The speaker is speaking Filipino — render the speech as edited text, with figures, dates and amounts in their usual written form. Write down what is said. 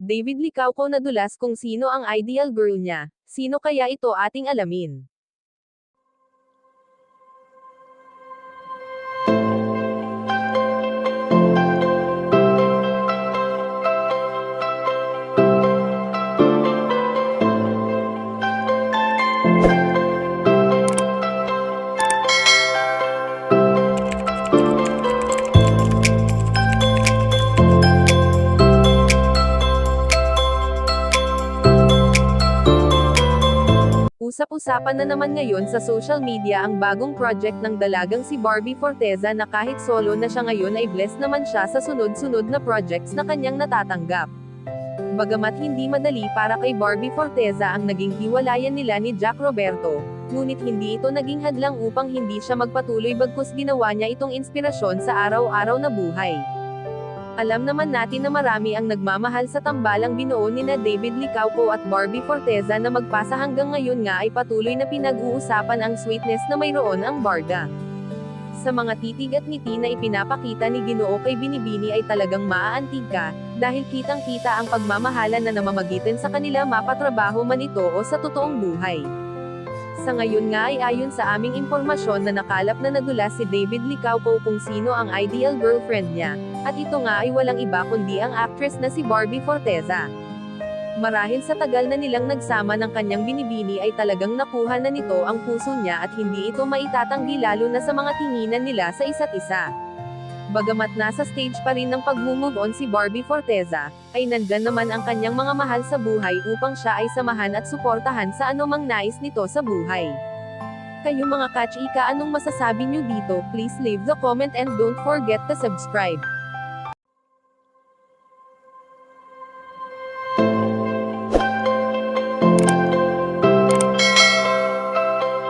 David Licauco nadulas kung sino ang ideal girl niya. Sino kaya ito ating alamin? Usap-usapan na naman ngayon sa social media ang bagong project ng dalagang si Barbie Forteza na kahit solo na siya ngayon ay blessed naman siya sa sunod-sunod na projects na kanyang natatanggap. Bagamat hindi madali para kay Barbie Forteza ang naging hiwalayan nila ni Jack Roberto, ngunit hindi ito naging hadlang upang hindi siya magpatuloy bagkus ginawa niya itong inspirasyon sa araw-araw na buhay. Alam naman natin na marami ang nagmamahal sa tambalang binuo nina David Licauco at Barbie Forteza na magpasa hanggang ngayon nga ay patuloy na pinag-uusapan ang sweetness na mayroon ang barda. Sa mga titig at ngiti na ipinapakita ni Ginoo kay Binibini ay talagang maaantig ka, dahil kitang-kita ang pagmamahalan na namamagitan sa kanila mapatrabaho man ito o sa totoong buhay. Sa ngayon nga ay ayon sa aming impormasyon na nakalap na nadulas si David Licauco kung sino ang ideal girlfriend niya, at ito nga ay walang iba kundi ang actress na si Barbie Forteza. Marahil sa tagal na nilang nagsama ng kanyang Binibini ay talagang nakuha na nito ang puso niya at hindi ito maitatanggi lalo na sa mga tinginan nila sa isa't isa. Bagamat nasa stage pa rin ng pag-move on si Barbie Forteza, ay nandyan naman ang kanyang mga mahal sa buhay upang siya ay samahan at suportahan sa anumang nais nito sa buhay. Kayo mga kachika, anong masasabi nyo dito? Please leave the comment and don't forget to subscribe.